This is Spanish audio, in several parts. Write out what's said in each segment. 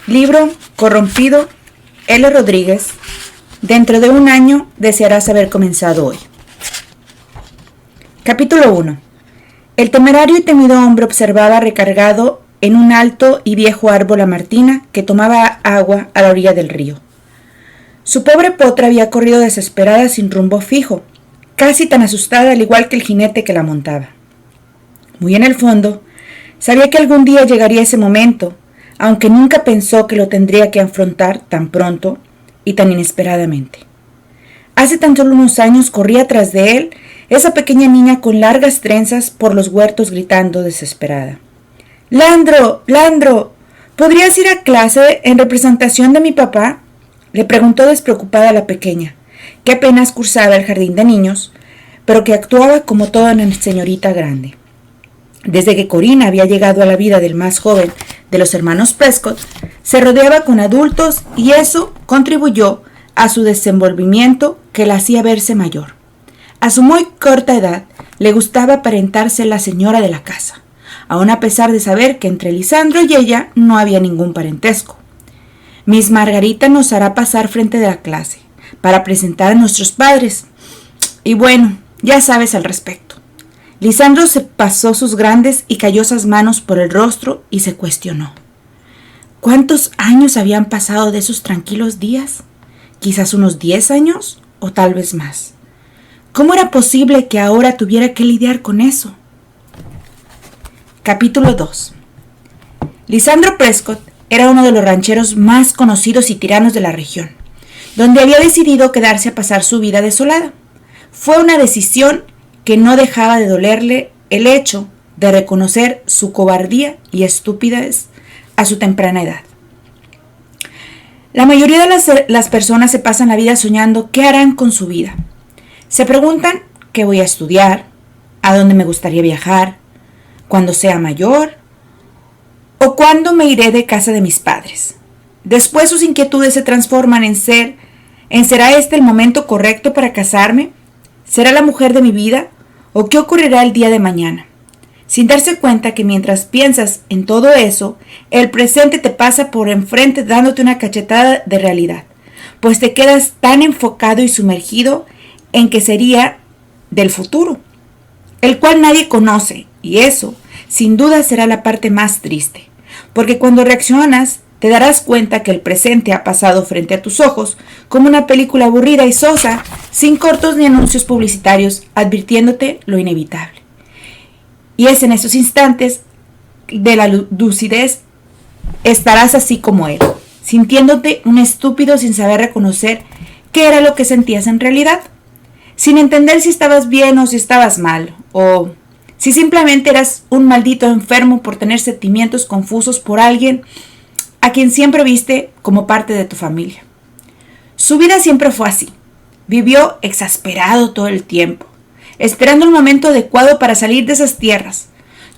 Libro corrompido, L. Rodríguez. Dentro de un año desearás haber comenzado hoy. Capítulo 1. El temerario y temido hombre observaba recargado en un alto y viejo árbol a Martina, que tomaba agua a la orilla del río. Su pobre potra había corrido desesperada sin rumbo fijo, casi tan asustada al igual que el jinete que la montaba. Muy en el fondo, sabía que algún día llegaría ese momento, aunque nunca pensó que lo tendría que afrontar tan pronto y tan inesperadamente. Hace tan solo unos años corría tras de él esa pequeña niña con largas trenzas por los huertos gritando desesperada. «¡Landro! ¡Landro! ¿Podrías ir a clase en representación de mi papá?», le preguntó despreocupada la pequeña, que apenas cursaba el jardín de niños, pero que actuaba como toda una señorita grande. Desde que Corina había llegado a la vida del más joven de los hermanos Prescott, se rodeaba con adultos y eso contribuyó a su desenvolvimiento que la hacía verse mayor. A su muy corta edad le gustaba aparentarse la señora de la casa, aun a pesar de saber que entre Lisandro y ella no había ningún parentesco. Miss Margarita nos hará pasar frente de la clase para presentar a nuestros padres. Y bueno, ya sabes al respecto. Lisandro se pasó sus grandes y callosas manos por el rostro y se cuestionó. ¿Cuántos años habían pasado de esos tranquilos días? ¿Quizás unos 10 años o tal vez más? ¿Cómo era posible que ahora tuviera que lidiar con eso? Capítulo 2. Lisandro Prescott era uno de los rancheros más conocidos y tiranos de la región, donde había decidido quedarse a pasar su vida desolada. Fue una decisión que no dejaba de dolerle el hecho de reconocer su cobardía y estupidez a su temprana edad. La mayoría de las personas se pasan la vida soñando qué harán con su vida. Se preguntan qué voy a estudiar, a dónde me gustaría viajar, cuando sea mayor o cuándo me iré de casa de mis padres. Después sus inquietudes se transforman en ¿será este el momento correcto para casarme? ¿Será la mujer de mi vida? ¿O qué ocurrirá el día de mañana? Sin darse cuenta que mientras piensas en todo eso, el presente te pasa por enfrente dándote una cachetada de realidad, pues te quedas tan enfocado y sumergido en que sería del futuro, el cual nadie conoce, y eso, sin duda, será la parte más triste, porque cuando reaccionas, te darás cuenta que el presente ha pasado frente a tus ojos como una película aburrida y sosa, sin cortos ni anuncios publicitarios, advirtiéndote lo inevitable. Y es en esos instantes de la lucidez estarás así como él, sintiéndote un estúpido sin saber reconocer qué era lo que sentías en realidad, sin entender si estabas bien o si estabas mal, o si simplemente eras un maldito enfermo por tener sentimientos confusos por alguien a quien siempre viste como parte de tu familia. Su vida siempre fue así. Vivió exasperado todo el tiempo, esperando el momento adecuado para salir de esas tierras.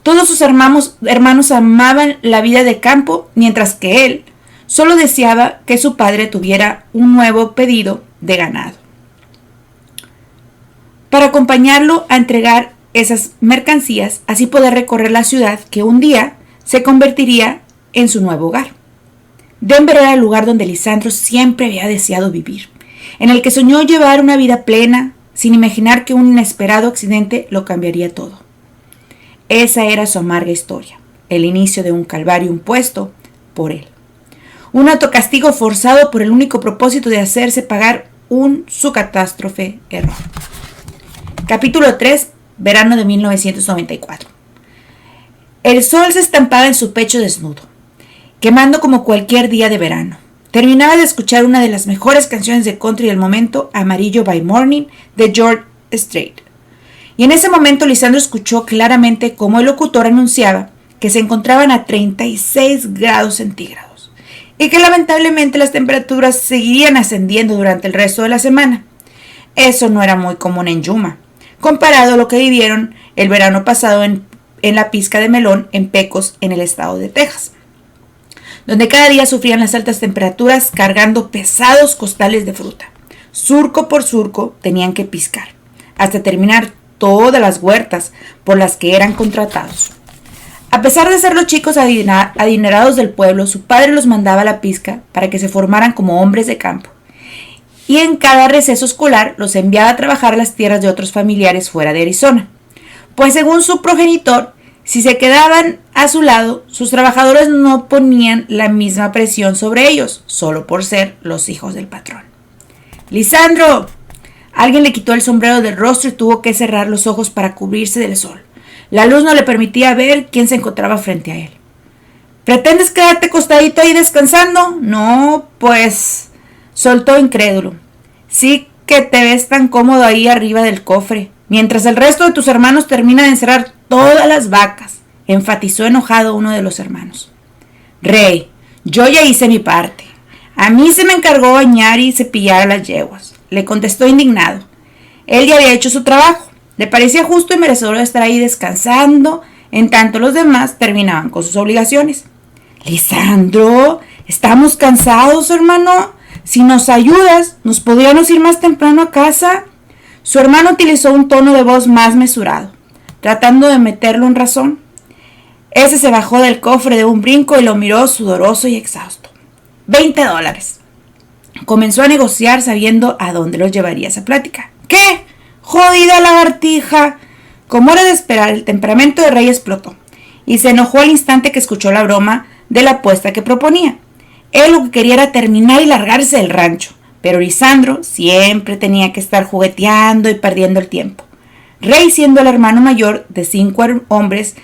Todos sus hermanos amaban la vida de campo, mientras que él solo deseaba que su padre tuviera un nuevo pedido de ganado para acompañarlo a entregar esas mercancías, así poder recorrer la ciudad que un día se convertiría en su nuevo hogar. Denver era el lugar donde Lisandro siempre había deseado vivir, en el que soñó llevar una vida plena, sin imaginar que un inesperado accidente lo cambiaría todo. Esa era su amarga historia, el inicio de un calvario impuesto por él. Un autocastigo forzado por el único propósito de hacerse pagar su catástrofe error. Capítulo 3, verano de 1994. El sol se estampaba en su pecho desnudo, quemando como cualquier día de verano. Terminaba de escuchar una de las mejores canciones de country del momento, Amarillo by Morning, de George Strait. Y en ese momento Lisandro escuchó claramente cómo el locutor anunciaba que se encontraban a 36 grados centígrados y que lamentablemente las temperaturas seguirían ascendiendo durante el resto de la semana. Eso no era muy común en Yuma, comparado a lo que vivieron el verano pasado en la pizca de melón en Pecos, en el estado de Texas, donde cada día sufrían las altas temperaturas cargando pesados costales de fruta. Surco por surco tenían que piscar, hasta terminar todas las huertas por las que eran contratados. A pesar de ser los chicos adinerados del pueblo, su padre los mandaba a la pizca para que se formaran como hombres de campo. Y en cada receso escolar los enviaba a trabajar las tierras de otros familiares fuera de Arizona. Pues según su progenitor, si se quedaban a su lado, sus trabajadores no ponían la misma presión sobre ellos, solo por ser los hijos del patrón. ¡Lisandro! Alguien le quitó el sombrero del rostro y tuvo que cerrar los ojos para cubrirse del sol. La luz no le permitía ver quién se encontraba frente a él. ¿Pretendes quedarte acostadito ahí descansando? No, pues... soltó incrédulo. Sí que te ves tan cómodo ahí arriba del cofre, mientras el resto de tus hermanos termina de encerrar todas las vacas, enfatizó enojado uno de los hermanos. Rey, yo ya hice mi parte. A mí se me encargó bañar y cepillar a las yeguas, le contestó indignado. Él ya había hecho su trabajo. Le parecía justo y merecedor de estar ahí descansando, en tanto los demás terminaban con sus obligaciones. Lisandro, estamos cansados, hermano. Si nos ayudas, ¿nos podríamos ir más temprano a casa? Su hermano utilizó un tono de voz más mesurado, tratando de meterlo en razón. Ese se bajó del cofre de un brinco y lo miró sudoroso y exhausto. $20. Comenzó a negociar sabiendo a dónde los llevaría esa plática. ¿Qué? ¡Jodida lagartija! Como era de esperar, el temperamento de Rey explotó y se enojó al instante que escuchó la broma de la apuesta que proponía. Él lo que quería era terminar y largarse del rancho, pero Lisandro siempre tenía que estar jugueteando y perdiendo el tiempo. Rey, siendo el hermano mayor de 5 hombres,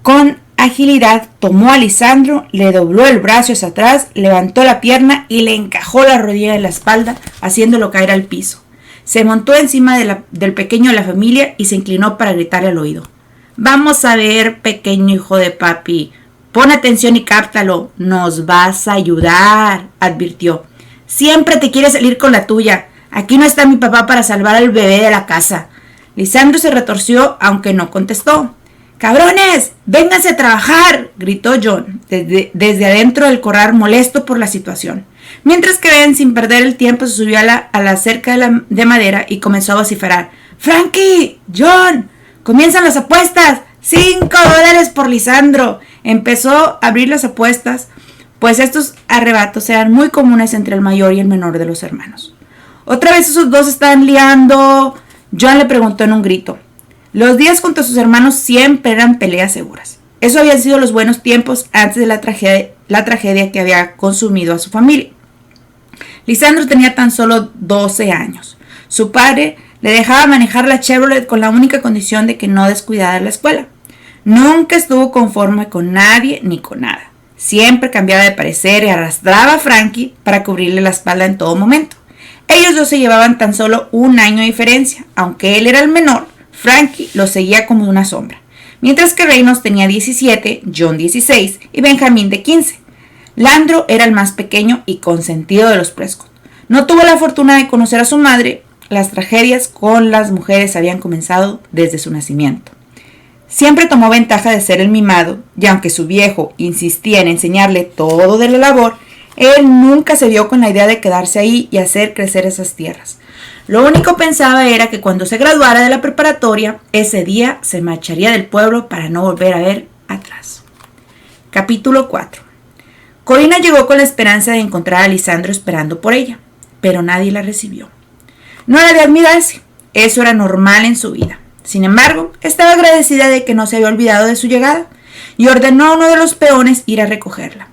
con agilidad tomó a Lisandro, le dobló el brazo hacia atrás, levantó la pierna y le encajó la rodilla en la espalda, haciéndolo caer al piso. Se montó encima del pequeño de la familia y se inclinó para gritarle al oído. Vamos a ver, pequeño hijo de papi. Pon atención y cáptalo. Nos vas a ayudar, advirtió. Siempre te quieres salir con la tuya. Aquí no está mi papá para salvar al bebé de la casa. Lisandro se retorció, aunque no contestó. ¡Cabrones! ¡Vénganse a trabajar! Gritó John, desde adentro del corral, molesto por la situación. Mientras que Ben, sin perder el tiempo, se subió a la cerca de madera y comenzó a vociferar. ¡Frankie! ¡John! ¡Comienzan las apuestas! $5 por Lisandro. Empezó a abrir las apuestas, pues estos arrebatos eran muy comunes entre el mayor y el menor de los hermanos. ¿Otra vez esos dos estaban liando? John le preguntó en un grito. Los días junto a sus hermanos siempre eran peleas seguras. Eso habían sido los buenos tiempos antes de la tragedia que había consumido a su familia. Lisandro tenía tan solo 12 años. Su padre le dejaba manejar la Chevrolet con la única condición de que no descuidara la escuela. Nunca estuvo conforme con nadie ni con nada. Siempre cambiaba de parecer y arrastraba a Frankie para cubrirle la espalda en todo momento. Ellos dos se llevaban tan solo 1 año de diferencia. Aunque él era el menor, Frankie lo seguía como una sombra. Mientras que Reynolds tenía 17, John 16 y Benjamín de 15. Landro era el más pequeño y consentido de los Prescott. No tuvo la fortuna de conocer a su madre. Las tragedias con las mujeres habían comenzado desde su nacimiento. Siempre tomó ventaja de ser el mimado, y aunque su viejo insistía en enseñarle todo de la labor, él nunca se vio con la idea de quedarse ahí y hacer crecer esas tierras. Lo único que pensaba era que cuando se graduara de la preparatoria, ese día se marcharía del pueblo para no volver a ver atrás. Capítulo 4. Corina llegó con la esperanza de encontrar a Lisandro esperando por ella, pero nadie la recibió. No era de admirarse, eso era normal en su vida. Sin embargo, estaba agradecida de que no se había olvidado de su llegada y ordenó a uno de los peones ir a recogerla.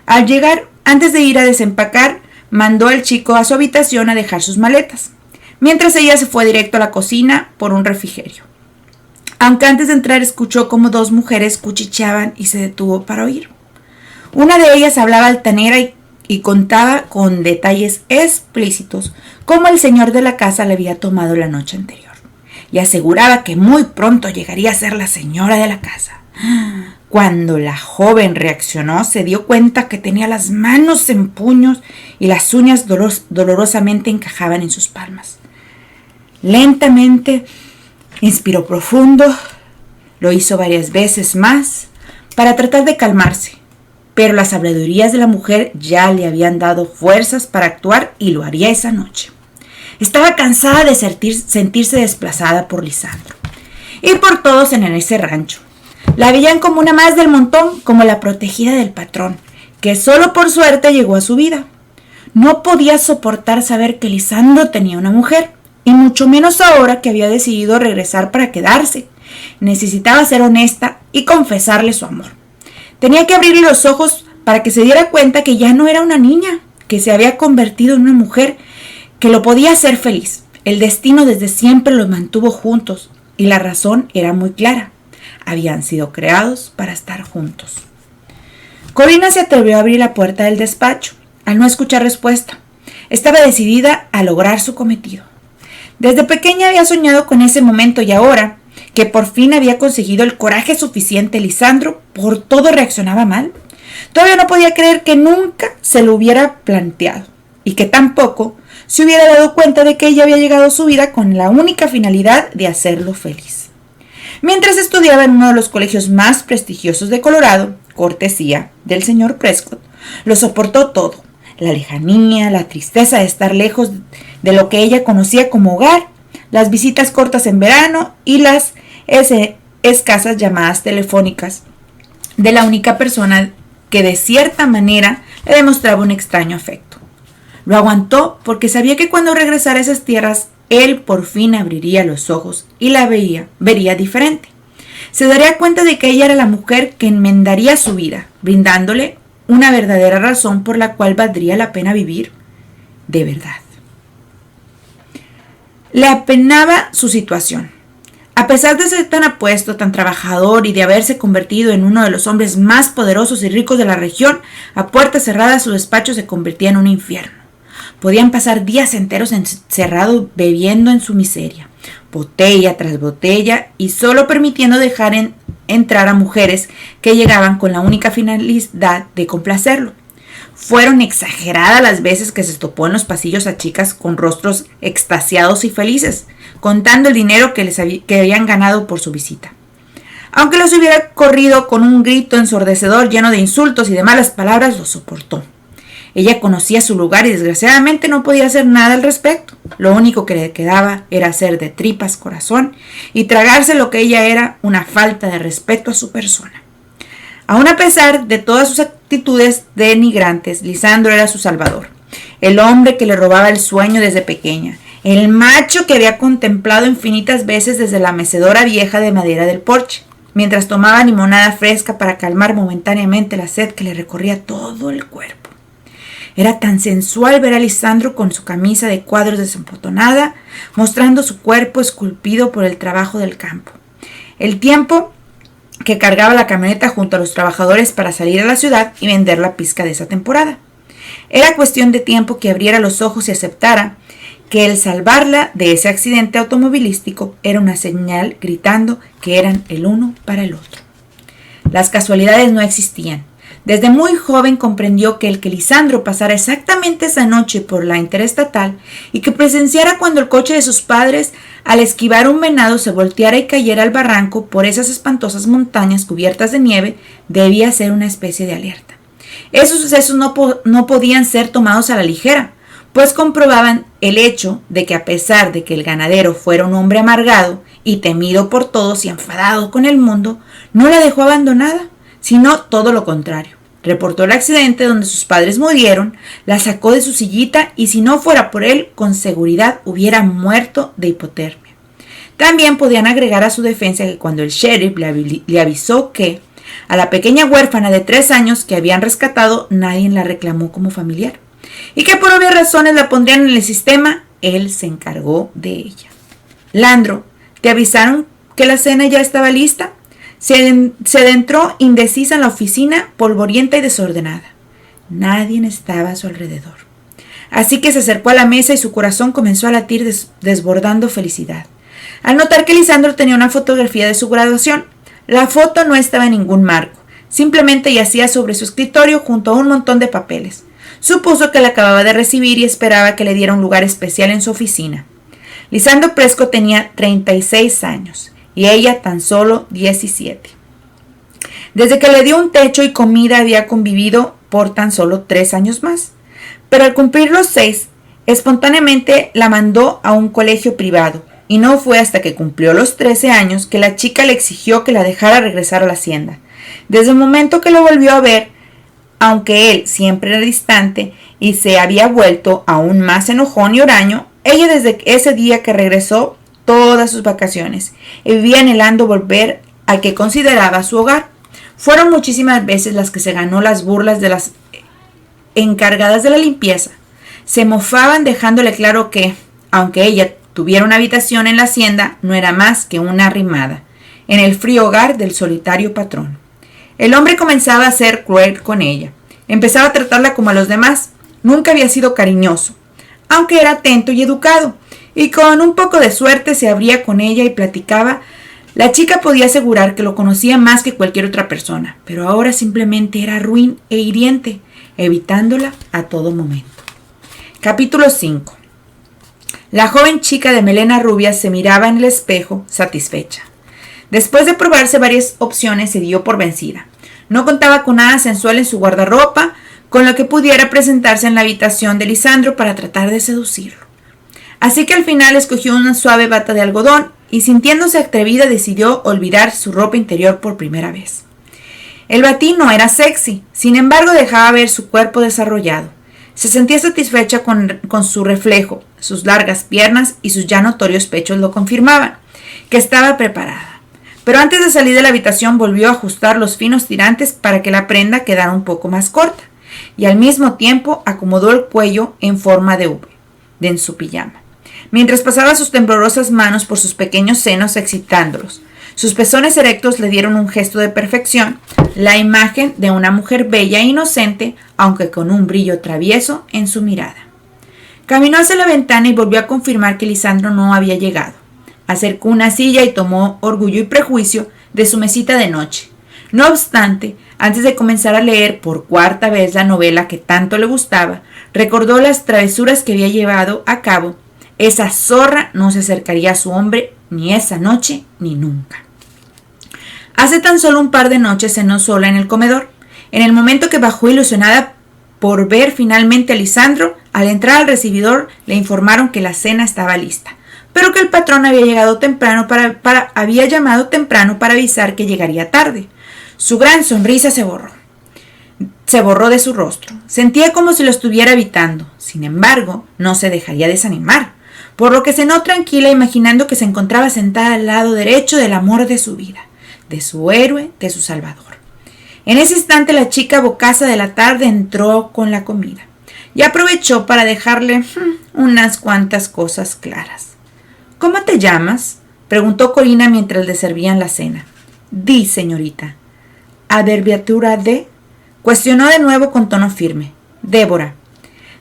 Al llegar, antes de ir a desempacar, mandó al chico a su habitación a dejar sus maletas, mientras ella se fue directo a la cocina por un refrigerio. Aunque antes de entrar escuchó cómo 2 mujeres cuchicheaban y se detuvo para oír. Una de ellas hablaba altanera y contaba con detalles explícitos cómo el señor de la casa le había tomado la noche anterior y aseguraba que muy pronto llegaría a ser la señora de la casa. Cuando la joven reaccionó, se dio cuenta que tenía las manos en puños y las uñas dolorosamente encajaban en sus palmas. Lentamente inspiró profundo, lo hizo varias veces más para tratar de calmarse, pero las habladurías de la mujer ya le habían dado fuerzas para actuar y lo haría esa noche. Estaba cansada de sentirse desplazada por Lisandro y por todos en ese rancho. La veían como una más del montón, como la protegida del patrón, que solo por suerte llegó a su vida. No podía soportar saber que Lisandro tenía una mujer, y mucho menos ahora que había decidido regresar para quedarse. Necesitaba ser honesta y confesarle su amor. Tenía que abrirle los ojos para que se diera cuenta que ya no era una niña, que se había convertido en una mujer que lo podía hacer feliz. El destino desde siempre los mantuvo juntos y la razón era muy clara. Habían sido creados para estar juntos. Corina se atrevió a abrir la puerta del despacho, al no escuchar respuesta. Estaba decidida a lograr su cometido. Desde pequeña había soñado con ese momento y ahora, que por fin había conseguido el coraje suficiente, Lisandro por todo reaccionaba mal. Todavía no podía creer que nunca se lo hubiera planteado y que tampoco se hubiera dado cuenta de que ella había llegado a su vida con la única finalidad de hacerlo feliz. Mientras estudiaba en uno de los colegios más prestigiosos de Colorado, cortesía del señor Prescott, lo soportó todo: la lejanía, la tristeza de estar lejos de lo que ella conocía como hogar, las visitas cortas en verano y las escasas llamadas telefónicas de la única persona que de cierta manera le demostraba un extraño afecto. Lo aguantó porque sabía que cuando regresara a esas tierras, él por fin abriría los ojos y la vería diferente. Se daría cuenta de que ella era la mujer que enmendaría su vida, brindándole una verdadera razón por la cual valdría la pena vivir de verdad. Le apenaba su situación. A pesar de ser tan apuesto, tan trabajador y de haberse convertido en uno de los hombres más poderosos y ricos de la región, a puerta cerrada su despacho se convertía en un infierno. Podían pasar días enteros encerrados bebiendo en su miseria, botella tras botella, y solo permitiendo dejar entrar a mujeres que llegaban con la única finalidad de complacerlo. Fueron exageradas las veces que se topó en los pasillos a chicas con rostros extasiados y felices, contando el dinero que habían ganado por su visita. Aunque los hubiera corrido con un grito ensordecedor lleno de insultos y de malas palabras, lo soportó. Ella conocía su lugar y desgraciadamente no podía hacer nada al respecto. Lo único que le quedaba era hacer de tripas corazón y tragarse lo que ella era, una falta de respeto a su persona. Aun a pesar de todas sus actitudes denigrantes, Lisandro era su salvador, el hombre que le robaba el sueño desde pequeña, el macho que había contemplado infinitas veces desde la mecedora vieja de madera del porche, mientras tomaba limonada fresca para calmar momentáneamente la sed que le recorría todo el cuerpo. Era tan sensual ver a Lisandro con su camisa de cuadros desembotonada, mostrando su cuerpo esculpido por el trabajo del campo. El tiempo que cargaba la camioneta junto a los trabajadores para salir a la ciudad y vender la pizca de esa temporada. Era cuestión de tiempo que abriera los ojos y aceptara que el salvarla de ese accidente automovilístico era una señal gritando que eran el uno para el otro. Las casualidades no existían. Desde muy joven comprendió que el que Lisandro pasara exactamente esa noche por la interestatal y que presenciara cuando el coche de sus padres, al esquivar un venado, se volteara y cayera al barranco por esas espantosas montañas cubiertas de nieve, debía ser una especie de alerta. Esos sucesos no podían ser tomados a la ligera, pues comprobaban el hecho de que a pesar de que el ganadero fuera un hombre amargado y temido por todos y enfadado con el mundo, no la dejó abandonada, sino todo lo contrario. Reportó el accidente donde sus padres murieron, la sacó de su sillita y si no fuera por él, con seguridad hubiera muerto de hipotermia. También podían agregar a su defensa que cuando el sheriff le avisó que a la pequeña huérfana de 3 años que habían rescatado nadie la reclamó como familiar y que por obvias razones la pondrían en el sistema, él se encargó de ella. Landro, ¿te avisaron que la cena ya estaba lista? Se adentró indecisa en la oficina, polvorienta y desordenada. Nadie estaba a su alrededor. Así que se acercó a la mesa y su corazón comenzó a latir desbordando felicidad. Al notar que Lisandro tenía una fotografía de su graduación, la foto no estaba en ningún marco, simplemente yacía sobre su escritorio junto a un montón de papeles. Supuso que la acababa de recibir y esperaba que le diera un lugar especial en su oficina. Lisandro Prescott tenía 36 años. Y ella tan solo 17. Desde que le dio un techo y comida había convivido por tan solo 3 años más. Pero al cumplir los 6, espontáneamente la mandó a un colegio privado, y no fue hasta que cumplió los 13 años que la chica le exigió que la dejara regresar a la hacienda. Desde el momento que lo volvió a ver, aunque él siempre era distante y se había vuelto aún más enojón y huraño, ella desde ese día que regresó todas sus vacaciones y vivía anhelando volver al que consideraba su hogar. Fueron muchísimas veces las que se ganó las burlas de las encargadas de la limpieza. Se mofaban dejándole claro que, aunque ella tuviera una habitación en la hacienda, no era más que una arrimada en el frío hogar del solitario patrón. El hombre comenzaba a ser cruel con ella. Empezaba a tratarla como a los demás. Nunca había sido cariñoso, aunque era atento y educado, y con un poco de suerte se abría con ella y platicaba. La chica podía asegurar que lo conocía más que cualquier otra persona, pero ahora simplemente era ruin e hiriente, evitándola a todo momento. Capítulo 5. La joven chica de melena rubia se miraba en el espejo, satisfecha. Después de probarse varias opciones, se dio por vencida. No contaba con nada sensual en su guardarropa, con lo que pudiera presentarse en la habitación de Lisandro para tratar de seducirlo. Así que al final escogió una suave bata de algodón y, sintiéndose atrevida, decidió olvidar su ropa interior por primera vez. El batín no era sexy, sin embargo dejaba ver su cuerpo desarrollado. Se sentía satisfecha con su reflejo, sus largas piernas y sus ya notorios pechos lo confirmaban, que estaba preparada. Pero antes de salir de la habitación volvió a ajustar los finos tirantes para que la prenda quedara un poco más corta, y al mismo tiempo acomodó el cuello en forma de V, en su pijama, mientras pasaba sus temblorosas manos por sus pequeños senos excitándolos. Sus pezones erectos le dieron un gesto de perfección, la imagen de una mujer bella e inocente, aunque con un brillo travieso en su mirada. Caminó hacia la ventana y volvió a confirmar que Lisandro no había llegado. Acercó una silla y tomó Orgullo y Prejuicio de su mesita de noche. No obstante, antes de comenzar a leer por cuarta vez la novela que tanto le gustaba, recordó las travesuras que había llevado a cabo. Esa zorra no se acercaría a su hombre ni esa noche ni nunca. Hace tan solo un par de noches cenó sola en el comedor. En el momento que bajó ilusionada por ver finalmente a Lisandro, al entrar al recibidor le informaron que la cena estaba lista, pero que el patrón había llamado temprano para avisar que llegaría tarde. Su gran sonrisa se borró de su rostro. Sentía como si lo estuviera evitando. Sin embargo, no se dejaría desanimar, por lo que cenó tranquila, imaginando que se encontraba sentada al lado derecho del amor de su vida, de su héroe, de su salvador. En ese instante la chica bocaza de la tarde entró con la comida y aprovechó para dejarle unas cuantas cosas claras. ¿Cómo te llamas?, preguntó Corina mientras le servían la cena. Di, señorita. ¿Abreviatura de? Cuestionó de nuevo con tono firme. Débora,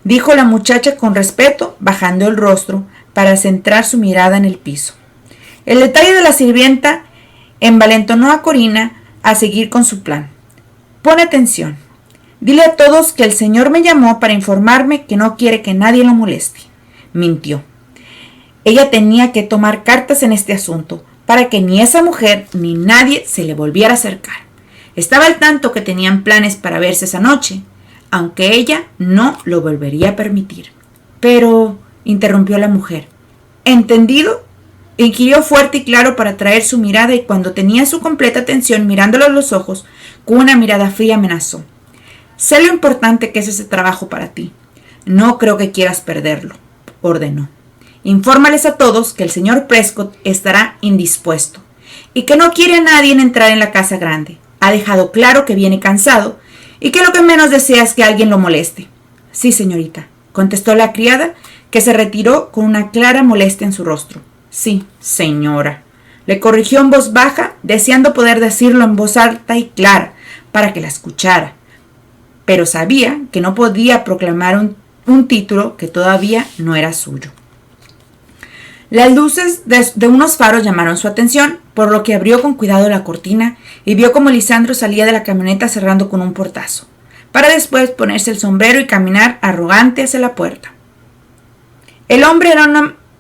dijo la muchacha con respeto, bajando el rostro para centrar su mirada en el piso. El detalle de la sirvienta envalentonó a Corina a seguir con su plan. Pon atención. Dile a todos que el señor me llamó para informarme que no quiere que nadie lo moleste. Mintió. Ella tenía que tomar cartas en este asunto para que ni esa mujer ni nadie se le volviera a acercar. Estaba al tanto que tenían planes para verse esa noche, aunque ella no lo volvería a permitir. Pero, interrumpió la mujer. ¿Entendido? Inquirió fuerte y claro para atraer su mirada, y cuando tenía su completa atención mirándolo a los ojos, con una mirada fría amenazó. Sé lo importante que es ese trabajo para ti. No creo que quieras perderlo, ordenó. Infórmales a todos que el señor Prescott estará indispuesto y que no quiere a nadie entrar en la casa grande. Ha dejado claro que viene cansado y que lo que menos desea es que alguien lo moleste. Sí, señorita, contestó la criada, que se retiró con una clara molestia en su rostro. Sí, señora, le corrigió en voz baja, deseando poder decirlo en voz alta y clara para que la escuchara, pero sabía que no podía proclamar un título que todavía no era suyo. Las luces de unos faros llamaron su atención, por lo que abrió con cuidado la cortina y vio cómo Lisandro salía de la camioneta cerrando con un portazo, para después ponerse el sombrero y caminar arrogante hacia la puerta. El hombre era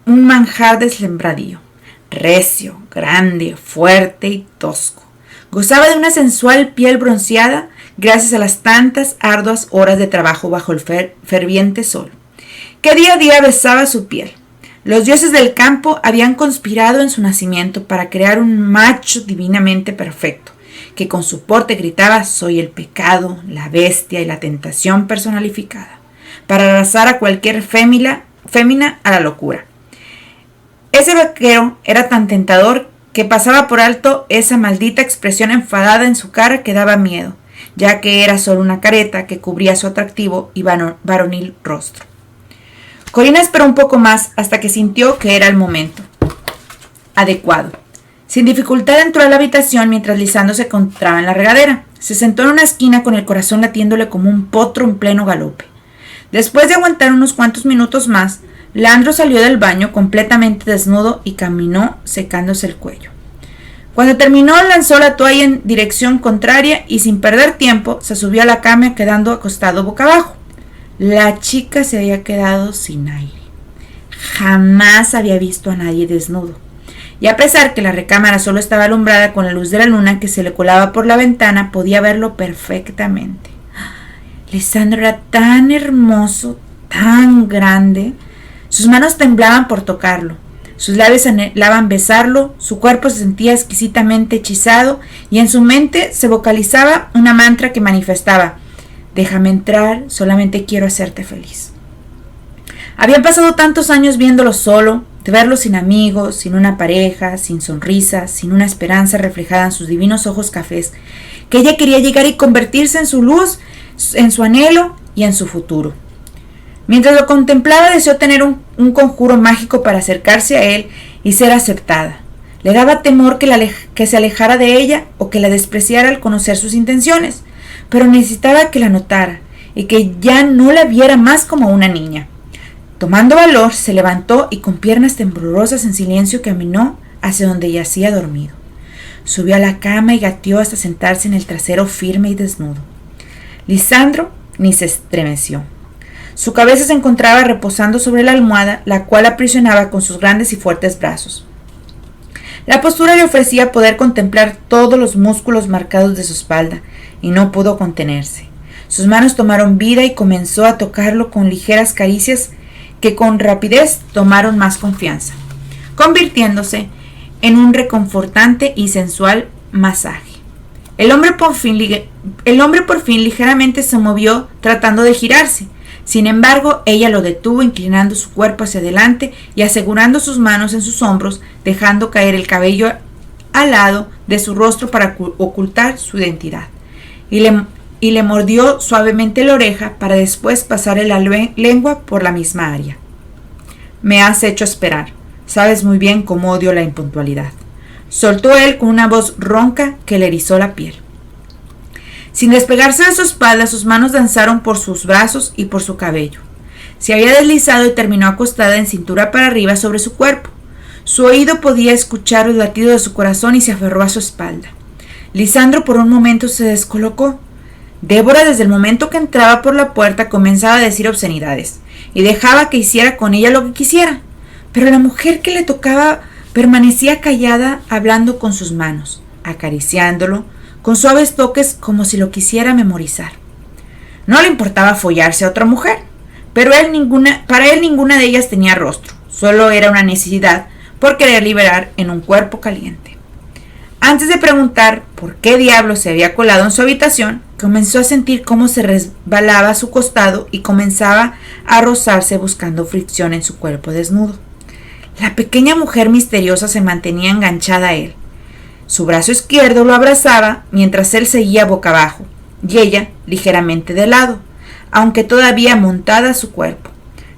un manjar de sembradío, recio, grande, fuerte y tosco. Gozaba de una sensual piel bronceada gracias a las tantas arduas horas de trabajo bajo el ferviente sol, que día a día besaba su piel. Los dioses del campo habían conspirado en su nacimiento para crear un macho divinamente perfecto, que con su porte gritaba: soy el pecado, la bestia y la tentación personificada, para arrasar a cualquier fémina a la locura. Ese vaquero era tan tentador que pasaba por alto esa maldita expresión enfadada en su cara que daba miedo, ya que era solo una careta que cubría su atractivo y varonil rostro. Corina esperó un poco más hasta que sintió que era el momento adecuado. Sin dificultad entró a la habitación mientras Lisandro se encontraba en la regadera. Se sentó en una esquina con el corazón latiéndole como un potro en pleno galope. Después de aguantar unos cuantos minutos más, Leandro salió del baño completamente desnudo y caminó secándose el cuello. Cuando terminó, lanzó la toalla en dirección contraria y sin perder tiempo se subió a la cama quedando acostado boca abajo. La chica se había quedado sin aire. Jamás había visto a nadie desnudo. Y a pesar que la recámara solo estaba alumbrada con la luz de la luna que se le colaba por la ventana, podía verlo perfectamente. Lisandro era tan hermoso, tan grande. Sus manos temblaban por tocarlo. Sus labios anhelaban besarlo, su cuerpo se sentía exquisitamente hechizado y en su mente se vocalizaba una mantra que manifestaba: déjame entrar, solamente quiero hacerte feliz. Habían pasado tantos años viéndolo solo, de verlo sin amigos, sin una pareja, sin sonrisas, sin una esperanza reflejada en sus divinos ojos cafés, que ella quería llegar y convertirse en su luz, en su anhelo y en su futuro. Mientras lo contemplaba, deseó tener un conjuro mágico para acercarse a él y ser aceptada. Le daba temor que se alejara de ella o que la despreciara al conocer sus intenciones, pero necesitaba que la notara y que ya no la viera más como una niña. Tomando valor, se levantó y con piernas temblorosas en silencio caminó hacia donde yacía dormido. Subió a la cama y gateó hasta sentarse en el trasero firme y desnudo. Lisandro ni se estremeció. Su cabeza se encontraba reposando sobre la almohada, la cual aprisionaba con sus grandes y fuertes brazos. La postura le ofrecía poder contemplar todos los músculos marcados de su espalda, y no pudo contenerse. Sus manos tomaron vida y comenzó a tocarlo con ligeras caricias que con rapidez tomaron más confianza, convirtiéndose en un reconfortante y sensual masaje. El hombre por fin ligeramente se movió tratando de girarse. Sin embargo, ella lo detuvo inclinando su cuerpo hacia adelante y asegurando sus manos en sus hombros, dejando caer el cabello al lado de su rostro para ocultar su identidad. Y le mordió suavemente la oreja para después pasarle la lengua por la misma área. Me has hecho esperar. Sabes muy bien cómo odio la impuntualidad. Soltó él con una voz ronca que le erizó la piel. Sin despegarse de su espalda, sus manos danzaron por sus brazos y por su cabello. Se había deslizado y terminó acostada en cintura para arriba sobre su cuerpo. Su oído podía escuchar el latido de su corazón y se aferró a su espalda. Lisandro por un momento se descolocó. Débora, desde el momento que entraba por la puerta, comenzaba a decir obscenidades y dejaba que hiciera con ella lo que quisiera. Pero la mujer que le tocaba permanecía callada, hablando con sus manos, acariciándolo, con suaves toques como si lo quisiera memorizar. No le importaba follarse a otra mujer, pero para él ninguna de ellas tenía rostro, solo era una necesidad por querer liberar en un cuerpo caliente. Antes de preguntar por qué diablo se había colado en su habitación, comenzó a sentir cómo se resbalaba a su costado y comenzaba a rozarse buscando fricción en su cuerpo desnudo. La pequeña mujer misteriosa se mantenía enganchada a él. Su brazo izquierdo lo abrazaba mientras él seguía boca abajo y ella ligeramente de lado, aunque todavía montada a su cuerpo.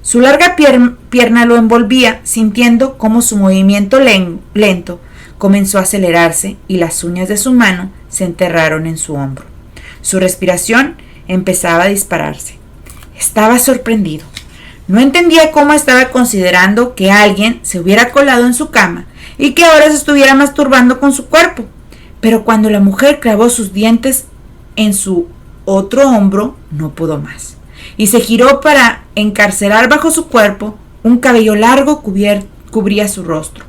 Su larga pierna lo envolvía, sintiendo cómo su movimiento lento comenzó a acelerarse y las uñas de su mano se enterraron en su hombro. Su respiración empezaba a dispararse. Estaba sorprendido. No entendía cómo estaba considerando que alguien se hubiera colado en su cama y que ahora se estuviera masturbando con su cuerpo. Pero cuando la mujer clavó sus dientes en su otro hombro, no pudo más. Y se giró para encarcelar bajo su cuerpo un cabello largo cubría su rostro.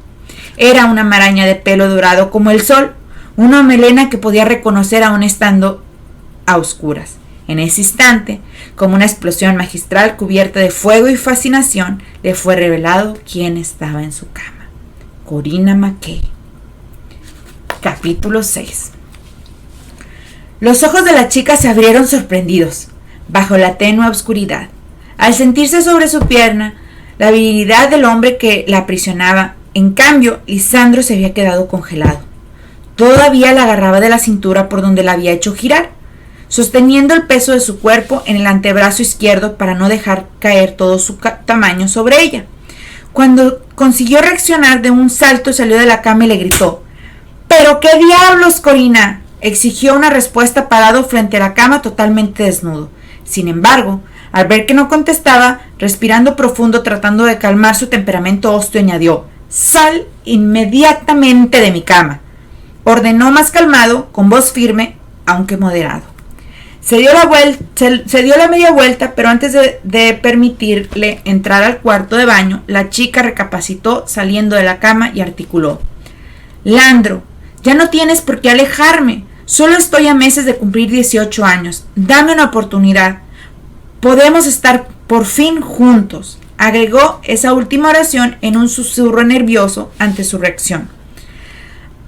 Era una maraña de pelo dorado como el sol, una melena que podía reconocer aún estando a oscuras. En ese instante, como una explosión magistral cubierta de fuego y fascinación, le fue revelado quién estaba en su cama. Corina McKay. Capítulo 6. Los ojos de la chica se abrieron sorprendidos, bajo la tenue oscuridad. Al sentirse sobre su pierna, la virilidad del hombre que la aprisionaba. En cambio, Lisandro se había quedado congelado. Todavía la agarraba de la cintura por donde la había hecho girar, sosteniendo el peso de su cuerpo en el antebrazo izquierdo para no dejar caer todo su tamaño sobre ella. Cuando consiguió reaccionar de un salto, salió de la cama y le gritó: «¿Pero qué diablos, Corina?». Exigió una respuesta parado frente a la cama totalmente desnudo. Sin embargo, al ver que no contestaba, respirando profundo tratando de calmar su temperamento hostil, añadió: «Sal inmediatamente de mi cama», ordenó más calmado, con voz firme, aunque moderado. Se dio la media vuelta, pero antes de permitirle entrar al cuarto de baño, la chica recapacitó saliendo de la cama y articuló: «Landro, ya no tienes por qué alejarme. Solo estoy a meses de cumplir 18 años. Dame una oportunidad. Podemos estar por fin juntos», agregó esa última oración en un susurro nervioso ante su reacción.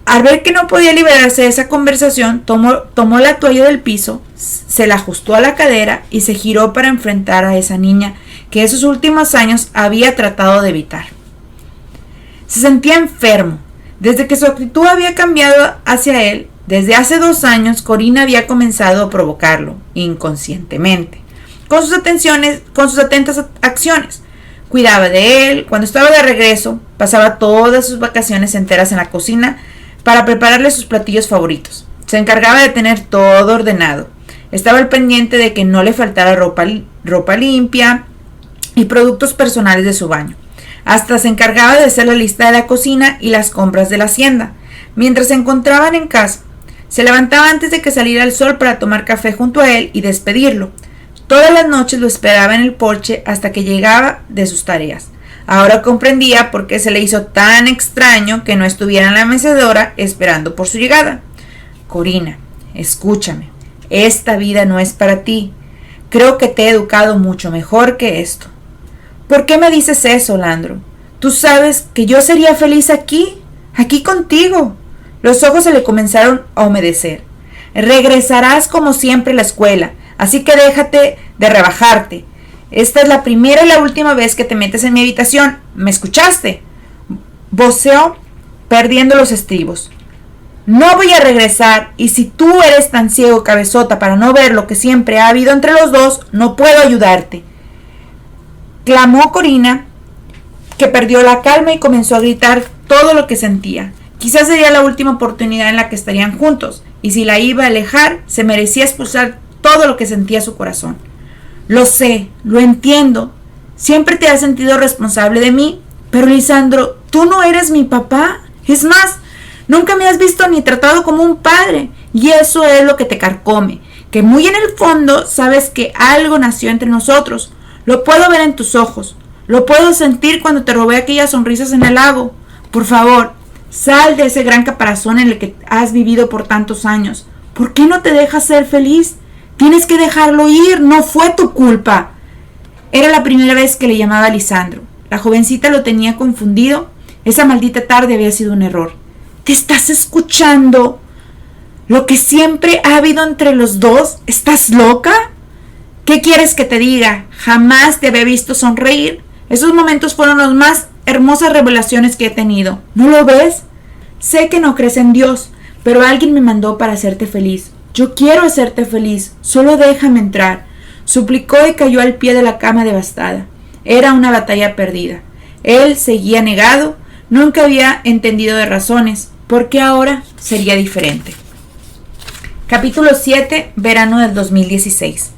Al ver que no podía liberarse de esa conversación, tomó la toalla del piso, se la ajustó a la cadera y se giró para enfrentar a esa niña que esos últimos años había tratado de evitar. Se sentía enfermo. Desde que su actitud había cambiado hacia él, desde hace 2 años, Corina había comenzado a provocarlo, inconscientemente, con sus atentas acciones. Cuidaba de él. Cuando estaba de regreso, pasaba todas sus vacaciones enteras en la cocina para prepararle sus platillos favoritos. Se encargaba de tener todo ordenado. Estaba al pendiente de que no le faltara ropa limpia y productos personales de su baño. Hasta se encargaba de hacer la lista de la cocina y las compras de la hacienda. Mientras se encontraban en casa, se levantaba antes de que saliera el sol para tomar café junto a él y despedirlo. Todas las noches lo esperaba en el porche hasta que llegaba de sus tareas. Ahora comprendía por qué se le hizo tan extraño que no estuviera en la mecedora esperando por su llegada. «Corina, escúchame. Esta vida no es para ti. Creo que te he educado mucho mejor que esto». «¿Por qué me dices eso, Landro? Tú sabes que yo sería feliz aquí contigo». Los ojos se le comenzaron a humedecer. «Regresarás como siempre a la escuela, así que déjate de rebajarte. Esta es la primera y la última vez que te metes en mi habitación. ¿Me escuchaste?», voceó, perdiendo los estribos. «No voy a regresar, y si tú eres tan ciego, cabezota, para no ver lo que siempre ha habido entre los dos, no puedo ayudarte», clamó Corina, que perdió la calma y comenzó a gritar todo lo que sentía. Quizás sería la última oportunidad en la que estarían juntos, y si la iba a alejar, se merecía expulsar todo lo que sentía su corazón. «Lo sé, lo entiendo. Siempre te has sentido responsable de mí, pero Lisandro, tú no eres mi papá. Es más, nunca me has visto ni tratado como un padre, y eso es lo que te carcome, que muy en el fondo sabes que algo nació entre nosotros. Lo puedo ver en tus ojos, lo puedo sentir cuando te robé aquellas sonrisas en el lago. Por favor, sal de ese gran caparazón en el que has vivido por tantos años. ¿Por qué no te dejas ser feliz? Tienes que dejarlo ir, no fue tu culpa». Era la primera vez que le llamaba a Lisandro. La jovencita lo tenía confundido. Esa maldita tarde había sido un error. «¿Te estás escuchando lo que siempre ha habido entre los dos? ¿Estás loca? ¿Qué quieres que te diga? Jamás te había visto sonreír. Esos momentos fueron las más hermosas revelaciones que he tenido. ¿No lo ves? Sé que no crees en Dios, pero alguien me mandó para hacerte feliz. Yo quiero hacerte feliz. Solo déjame entrar», suplicó y cayó al pie de la cama devastada. Era una batalla perdida. Él seguía negado. Nunca había entendido de razones. ¿Por qué ahora sería diferente? Capítulo 7, verano del 2016.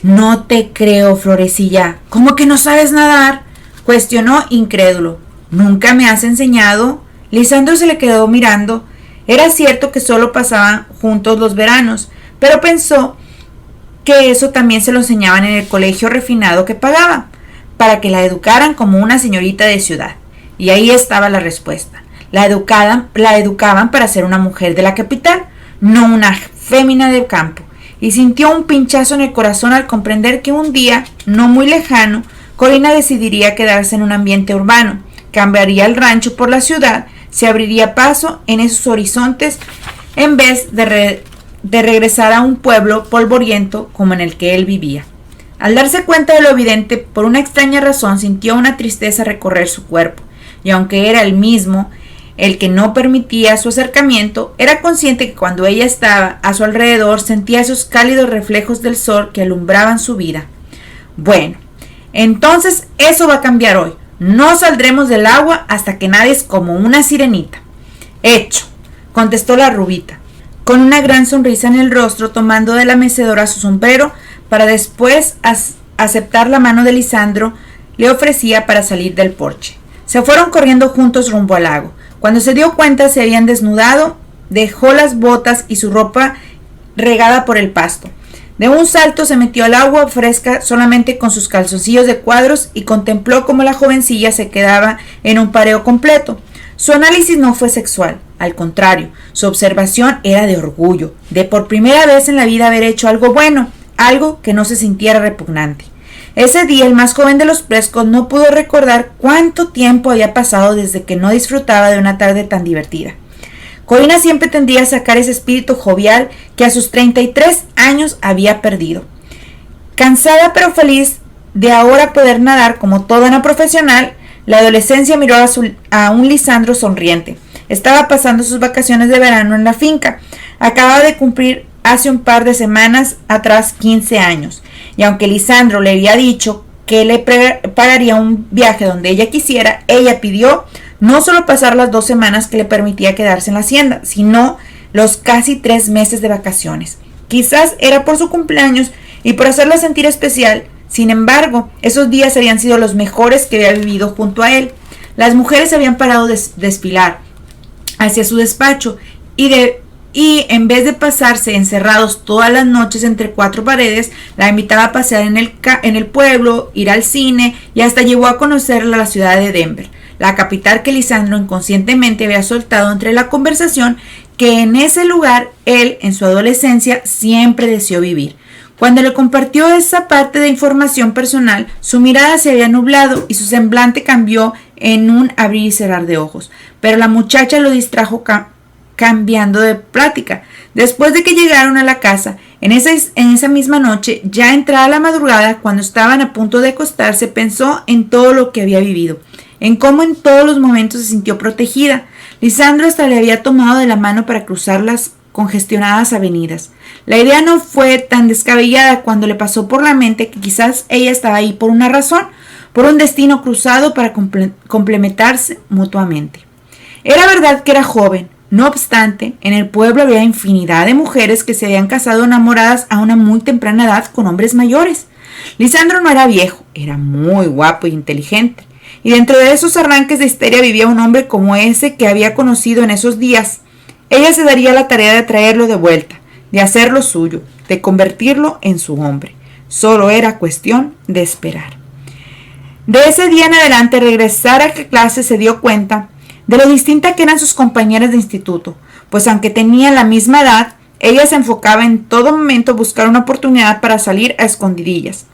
«No te creo, Florecilla. ¿Cómo que no sabes nadar?», cuestionó incrédulo. «¿Nunca me has enseñado?». Lisandro se le quedó mirando. Era cierto que solo pasaban juntos los veranos, pero pensó que eso también se lo enseñaban en el colegio refinado que pagaba, para que la educaran como una señorita de ciudad. Y ahí estaba la respuesta. La educaban para ser una mujer de la capital, no una fémina de campo. y sintió un pinchazo en el corazón al comprender que un día, no muy lejano, Corina decidiría quedarse en un ambiente urbano, cambiaría el rancho por la ciudad, se abriría paso en esos horizontes en vez de regresar a un pueblo polvoriento como en el que él vivía. Al darse cuenta de lo evidente, por una extraña razón sintió una tristeza recorrer su cuerpo, y aunque era el mismo el que no permitía su acercamiento, era consciente que cuando ella estaba a su alrededor sentía esos cálidos reflejos del sol que alumbraban su vida. Bueno, entonces eso va a cambiar hoy. No saldremos del agua hasta que nades como una sirenita. Hecho, contestó la rubita, con una gran sonrisa en el rostro, tomando de la mecedora su sombrero para después aceptar la mano de Lisandro le ofrecía para salir del porche. Se fueron corriendo juntos rumbo al lago. Cuando se dio cuenta se habían desnudado, dejó las botas y su ropa regada por el pasto. De un salto se metió al agua fresca solamente con sus calzoncillos de cuadros y contempló cómo la jovencilla se quedaba en un pareo completo. Su análisis no fue sexual, al contrario, su observación era de orgullo, de por primera vez en la vida haber hecho algo bueno, algo que no se sintiera repugnante. Ese día el más joven de los Prescott no pudo recordar cuánto tiempo había pasado desde que no disfrutaba de una tarde tan divertida. Corina siempre tendía a sacar ese espíritu jovial que a sus 33 años había perdido. Cansada pero feliz de ahora poder nadar como toda una profesional, la adolescencia miró a un Lisandro sonriente. Estaba pasando sus vacaciones de verano en la finca. Acababa de cumplir hace un par de semanas atrás 15 años. Y aunque Lisandro le había dicho que le pagaría un viaje donde ella quisiera, ella pidió no solo pasar las 2 semanas que le permitía quedarse en la hacienda, sino los casi 3 meses de vacaciones. Quizás era por su cumpleaños y por hacerla sentir especial. Sin embargo, esos días habían sido los mejores que había vivido junto a él. Las mujeres habían parado de desfilar hacia su despacho y en vez de pasarse encerrados todas las noches entre 4 paredes, la invitaba a pasear en el pueblo, ir al cine y hasta llevó a conocer la ciudad de Denver, la capital que Lisandro inconscientemente había soltado entre la conversación que en ese lugar él, en su adolescencia, siempre deseó vivir. Cuando le compartió esa parte de información personal, su mirada se había nublado y su semblante cambió en un abrir y cerrar de ojos, pero la muchacha lo distrajo cambiando de plática. Después de que llegaron a la casa, en esa misma noche, ya entrada la madrugada, cuando estaban a punto de acostarse, pensó en todo lo que había vivido, en cómo en todos los momentos se sintió protegida. Lisandro hasta le había tomado de la mano para cruzar las congestionadas avenidas. La idea no fue tan descabellada cuando le pasó por la mente que quizás ella estaba ahí por una razón, por un destino cruzado para complementarse mutuamente. Era verdad que era joven. No obstante, en el pueblo había infinidad de mujeres que se habían casado enamoradas a una muy temprana edad con hombres mayores. Lisandro no era viejo, era muy guapo e inteligente. Y dentro de esos arranques de histeria vivía un hombre como ese que había conocido en esos días. Ella se daría la tarea de traerlo de vuelta, de hacerlo suyo, de convertirlo en su hombre. Solo era cuestión de esperar. De ese día en adelante, regresar a clase se dio cuenta de lo distinta que eran sus compañeras de instituto, pues aunque tenían la misma edad, ella se enfocaba en todo momento a buscar una oportunidad para salir a escondidillas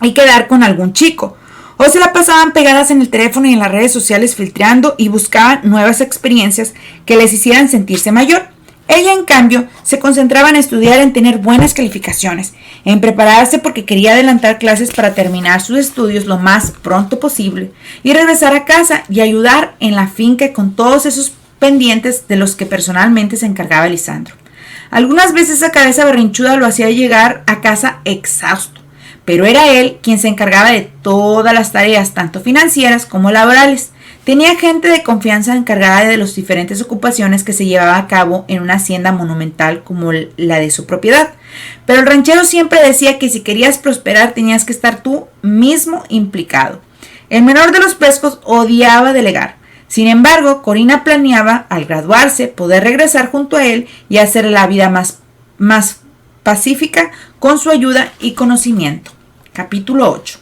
y quedar con algún chico, o se la pasaban pegadas en el teléfono y en las redes sociales filtrando y buscaban nuevas experiencias que les hicieran sentirse mayor. Ella, en cambio, se concentraba en estudiar, en tener buenas calificaciones, en prepararse porque quería adelantar clases para terminar sus estudios lo más pronto posible y regresar a casa y ayudar en la finca con todos esos pendientes de los que personalmente se encargaba Lisandro. Algunas veces esa cabeza berrinchuda lo hacía llegar a casa exhausto, pero era él quien se encargaba de todas las tareas, tanto financieras como laborales. Tenía gente de confianza encargada de las diferentes ocupaciones que se llevaba a cabo en una hacienda monumental como la de su propiedad. Pero el ranchero siempre decía que si querías prosperar tenías que estar tú mismo implicado. El menor de los Prescott odiaba delegar. Sin embargo, Corina planeaba, al graduarse, poder regresar junto a él y hacer la vida más pacífica con su ayuda y conocimiento. Capítulo 8.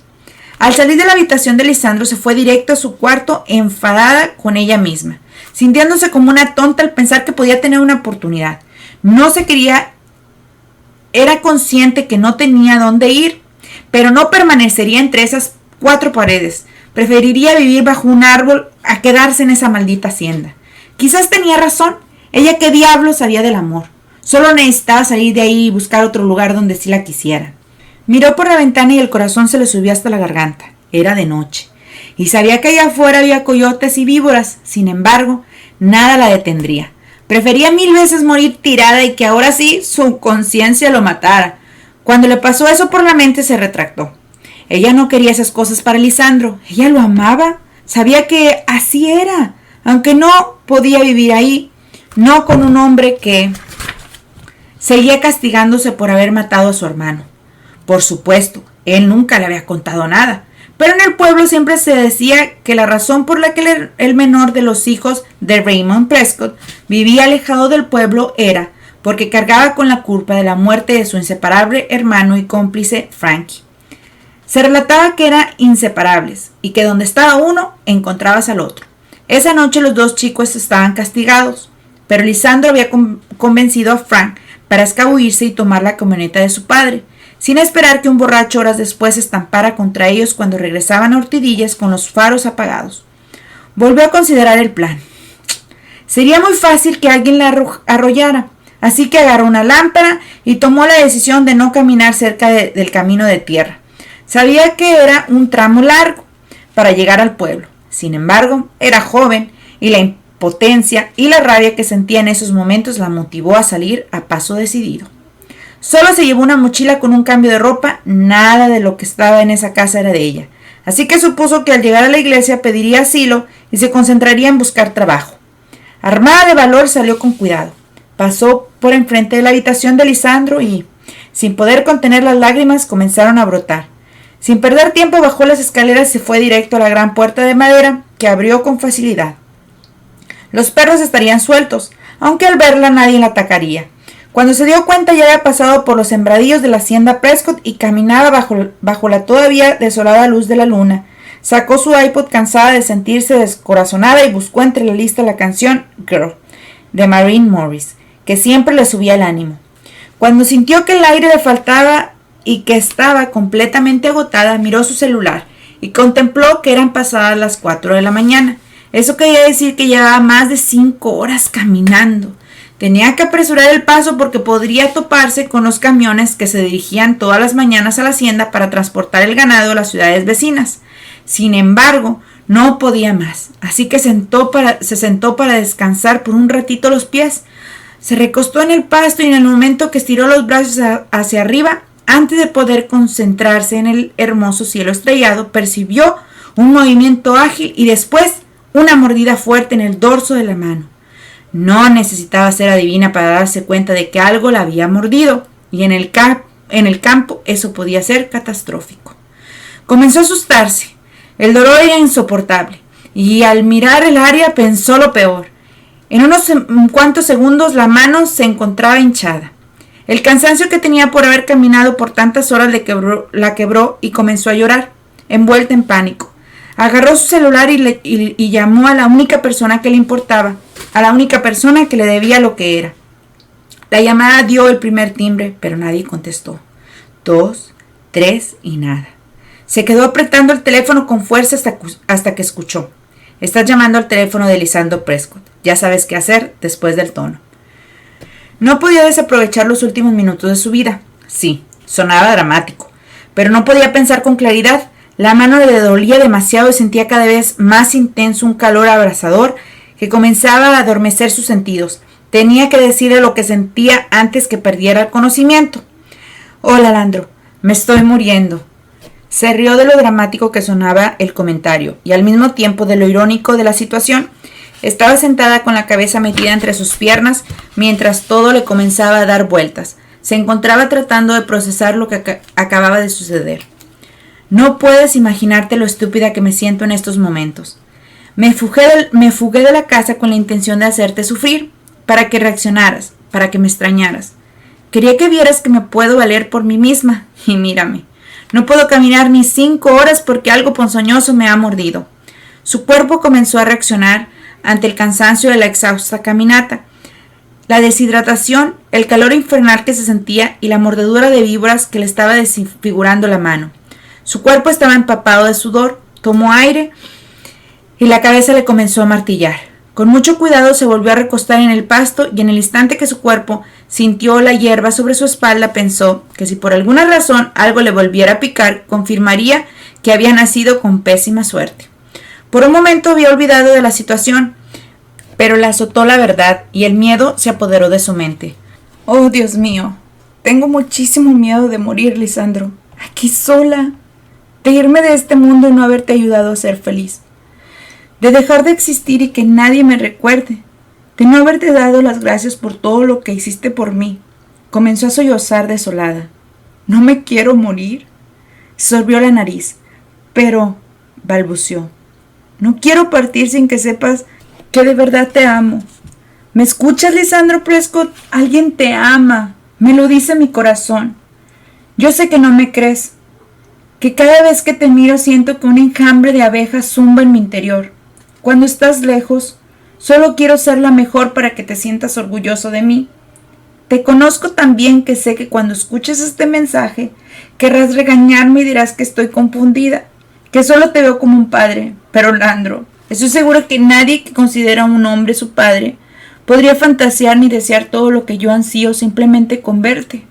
Al salir de la habitación de Lisandro se fue directo a su cuarto enfadada con ella misma, sintiéndose como una tonta al pensar que podía tener una oportunidad. No se quería era consciente que no tenía dónde ir, pero no permanecería entre esas 4 paredes. Preferiría vivir bajo un árbol a quedarse en esa maldita hacienda. Quizás tenía razón. Ella qué diablos sabía del amor. Solo necesitaba salir de ahí y buscar otro lugar donde sí la quisieran. Miró por la ventana y el corazón se le subió hasta la garganta. Era de noche. Y sabía que allá afuera había coyotes y víboras. Sin embargo, nada la detendría. Prefería 1000 veces morir tirada y que ahora sí su conciencia lo matara. Cuando le pasó eso por la mente, se retractó. Ella no quería esas cosas para Lisandro. Ella lo amaba. Sabía que así era. Aunque no podía vivir ahí. No con un hombre que seguía castigándose por haber matado a su hermano. Por supuesto, él nunca le había contado nada. Pero en el pueblo siempre se decía que la razón por la que el menor de los hijos de Raymond Prescott vivía alejado del pueblo era porque cargaba con la culpa de la muerte de su inseparable hermano y cómplice Frankie. Se relataba que eran inseparables y que donde estaba uno, encontrabas al otro. Esa noche los 2 chicos estaban castigados, pero Lisandro había convencido a Frank para escabullirse y tomar la camioneta de su padre, sin esperar que un borracho horas después se estampara contra ellos cuando regresaban a Ortiguillas con los faros apagados. Volvió a considerar el plan. Sería muy fácil que alguien la arrollara, así que agarró una lámpara y tomó la decisión de no caminar cerca del camino de tierra. Sabía que era un tramo largo para llegar al pueblo. Sin embargo, era joven y la impotencia y la rabia que sentía en esos momentos la motivó a salir a paso decidido. Solo se llevó una mochila con un cambio de ropa. Nada de lo que estaba en esa casa era de ella. Así que supuso que al llegar a la iglesia pediría asilo y se concentraría en buscar trabajo. Armada de valor, salió con cuidado. Pasó por enfrente de la habitación de Lisandro y, sin poder contener las lágrimas, comenzaron a brotar. Sin perder tiempo, bajó las escaleras y se fue directo a la gran puerta de madera, que abrió con facilidad. Los perros estarían sueltos, aunque al verla nadie la atacaría. Cuando se dio cuenta, ya había pasado por los sembradíos de la hacienda Prescott y caminaba bajo la todavía desolada luz de la luna. Sacó su iPod cansada de sentirse descorazonada y buscó entre la lista la canción Girl de Maren Morris, que siempre le subía el ánimo. Cuando sintió que el aire le faltaba y que estaba completamente agotada, miró su celular y contempló que eran pasadas las 4 de la mañana. Eso quería decir que llevaba más de 5 horas caminando. Tenía que apresurar el paso porque podría toparse con los camiones que se dirigían todas las mañanas a la hacienda para transportar el ganado a las ciudades vecinas. Sin embargo, no podía más, así que se sentó para descansar por un ratito los pies. Se recostó en el pasto y en el momento que estiró los brazos hacia arriba, antes de poder concentrarse en el hermoso cielo estrellado, percibió un movimiento ágil y después una mordida fuerte en el dorso de la mano. No necesitaba ser adivina para darse cuenta de que algo la había mordido, y en el campo eso podía ser catastrófico. Comenzó a asustarse. El dolor era insoportable, y al mirar el área pensó lo peor. En unos cuantos segundos la mano se encontraba hinchada. El cansancio que tenía por haber caminado por tantas horas la quebró y comenzó a llorar, envuelta en pánico. Agarró su celular y llamó a la única persona que le importaba, a la única persona que le debía lo que era. La llamada dio el primer timbre, pero nadie contestó. 2, 3 y nada. Se quedó apretando el teléfono con fuerza hasta que escuchó. Estás llamando al teléfono de Lisandro Prescott. Ya sabes qué hacer después del tono. No podía desaprovechar los últimos minutos de su vida. Sí, sonaba dramático, pero no podía pensar con claridad. La mano le dolía demasiado y sentía cada vez más intenso un calor abrasador que comenzaba a adormecer sus sentidos. Tenía que decirle lo que sentía antes que perdiera el conocimiento. Hola, Landro, me estoy muriendo. Se rió de lo dramático que sonaba el comentario y al mismo tiempo de lo irónico de la situación. Estaba sentada con la cabeza metida entre sus piernas mientras todo le comenzaba a dar vueltas. Se encontraba tratando de procesar lo que acababa de suceder. No puedes imaginarte lo estúpida que me siento en estos momentos. Me fugué de la casa con la intención de hacerte sufrir, para que reaccionaras, para que me extrañaras. Quería que vieras que me puedo valer por mí misma, y mírame. No puedo caminar ni 5 horas porque algo ponzoñoso me ha mordido. Su cuerpo comenzó a reaccionar ante el cansancio de la exhausta caminata. La deshidratación, el calor infernal que se sentía y la mordedura de víboras que le estaba desfigurando la mano. Su cuerpo estaba empapado de sudor, tomó aire y la cabeza le comenzó a martillar. Con mucho cuidado se volvió a recostar en el pasto y en el instante que su cuerpo sintió la hierba sobre su espalda pensó que si por alguna razón algo le volviera a picar, confirmaría que había nacido con pésima suerte. Por un momento había olvidado de la situación, pero la azotó la verdad y el miedo se apoderó de su mente. Oh, Dios mío, tengo muchísimo miedo de morir, Lisandro, aquí sola, de irme de este mundo y no haberte ayudado a ser feliz, de dejar de existir y que nadie me recuerde, de no haberte dado las gracias por todo lo que hiciste por mí. Comenzó a sollozar desolada. No me quiero morir. Sorbió la nariz, pero balbuceó. No quiero partir sin que sepas que de verdad te amo. ¿Me escuchas, Lisandro Prescott? Alguien te ama. Me lo dice mi corazón. Yo sé que no me crees, que cada vez que te miro siento que un enjambre de abejas zumba en mi interior. Cuando estás lejos, solo quiero ser la mejor para que te sientas orgulloso de mí. Te conozco tan bien que sé que cuando escuches este mensaje, querrás regañarme y dirás que estoy confundida, que solo te veo como un padre. Pero, Landro, estoy segura que nadie que considera a un hombre su padre podría fantasear ni desear todo lo que yo ansío simplemente con verte.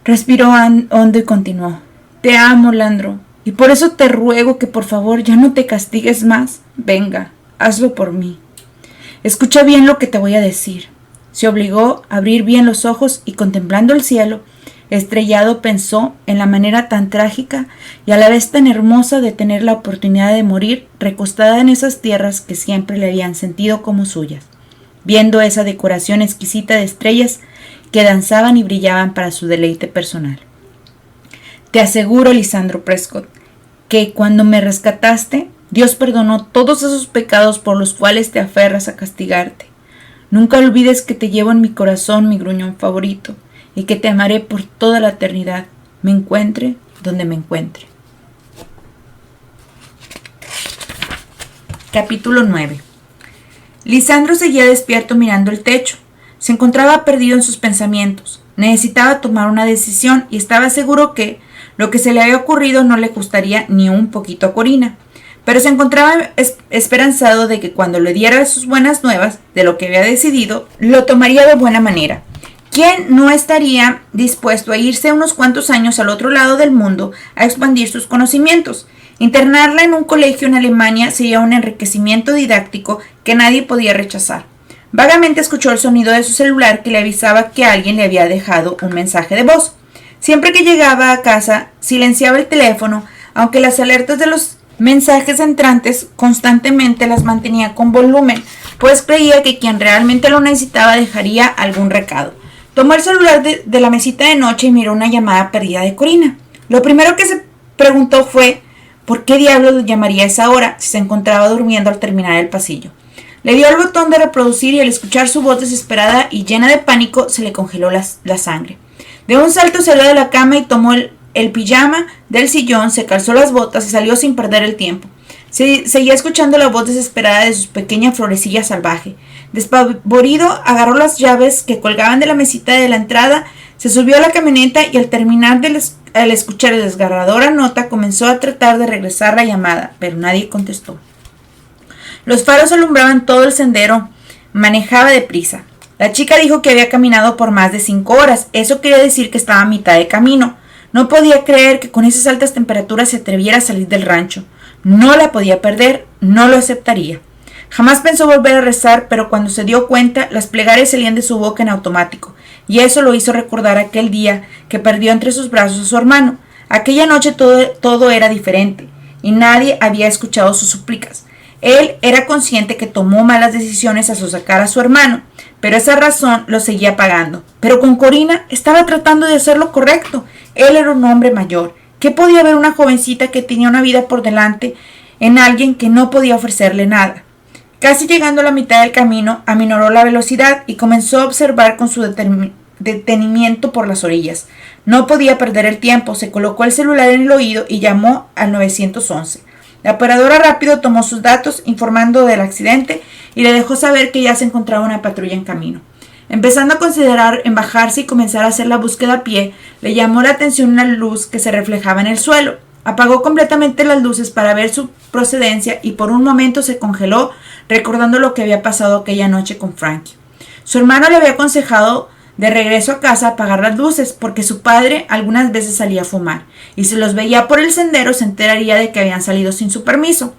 Respiró hondo y continuó. Te amo, Landro, y por eso te ruego que por favor ya no te castigues más. Venga, hazlo por mí. Escucha bien lo que te voy a decir. Se obligó a abrir bien los ojos y contemplando el cielo estrellado pensó en la manera tan trágica y a la vez tan hermosa de tener la oportunidad de morir recostada en esas tierras que siempre le habían sentido como suyas, viendo esa decoración exquisita de estrellas que danzaban y brillaban para su deleite personal. Te aseguro, Lisandro Prescott, que cuando me rescataste, Dios perdonó todos esos pecados por los cuales te aferras a castigarte. Nunca olvides que te llevo en mi corazón, mi gruñón favorito, y que te amaré por toda la eternidad, me encuentre donde me encuentre. Capítulo 9. Lisandro seguía despierto mirando el techo. Se encontraba perdido en sus pensamientos. Necesitaba tomar una decisión y estaba seguro que lo que se le había ocurrido no le gustaría ni un poquito a Corina. Pero se encontraba esperanzado de que cuando le diera sus buenas nuevas de lo que había decidido, lo tomaría de buena manera. ¿Quién no estaría dispuesto a irse unos cuantos años al otro lado del mundo a expandir sus conocimientos? Internarla en un colegio en Alemania sería un enriquecimiento didáctico que nadie podía rechazar. Vagamente escuchó el sonido de su celular que le avisaba que alguien le había dejado un mensaje de voz. Siempre que llegaba a casa, silenciaba el teléfono, aunque las alertas de los mensajes entrantes constantemente las mantenía con volumen, pues creía que quien realmente lo necesitaba dejaría algún recado. Tomó el celular de la mesita de noche y miró una llamada perdida de Corina. Lo primero que se preguntó fue ¿por qué diablos lo llamaría a esa hora si se encontraba durmiendo al terminar el pasillo? Le dio al botón de reproducir y al escuchar su voz desesperada y llena de pánico se le congeló la sangre. De un salto salió de la cama y tomó el pijama del sillón, se calzó las botas y salió sin perder el tiempo. Seguía escuchando la voz desesperada de su pequeña florecilla salvaje. Despavorido, agarró las llaves que colgaban de la mesita de la entrada, se subió a la camioneta y al terminar al escuchar la desgarradora nota comenzó a tratar de regresar la llamada, pero nadie contestó. Los faros alumbraban todo el sendero. Manejaba deprisa. La chica dijo que había caminado por más de 5 horas. Eso quería decir que estaba a mitad de camino. No podía creer que con esas altas temperaturas se atreviera a salir del rancho. No la podía perder, no lo aceptaría. Jamás pensó volver a rezar, pero cuando se dio cuenta, las plegarias salían de su boca en automático, y eso lo hizo recordar aquel día que perdió entre sus brazos a su hermano. Aquella noche todo era diferente, y nadie había escuchado sus súplicas. Él era consciente que tomó malas decisiones al sacar a su hermano, pero esa razón lo seguía pagando. Pero con Corina estaba tratando de hacer lo correcto. Él era un hombre mayor. ¿Qué podía ver una jovencita que tenía una vida por delante en alguien que no podía ofrecerle nada? Casi llegando a la mitad del camino, aminoró la velocidad y comenzó a observar con su detenimiento por las orillas. No podía perder el tiempo, se colocó el celular en el oído y llamó al 911. La operadora rápido tomó sus datos, informando del accidente, y le dejó saber que ya se encontraba una patrulla en camino. Empezando a considerar en bajarse y comenzar a hacer la búsqueda a pie, le llamó la atención una luz que se reflejaba en el suelo. Apagó completamente las luces para ver su procedencia y por un momento se congeló, recordando lo que había pasado aquella noche con Frankie. Su hermano le había aconsejado de regreso a casa apagar las luces porque su padre algunas veces salía a fumar y si los veía por el sendero se enteraría de que habían salido sin su permiso.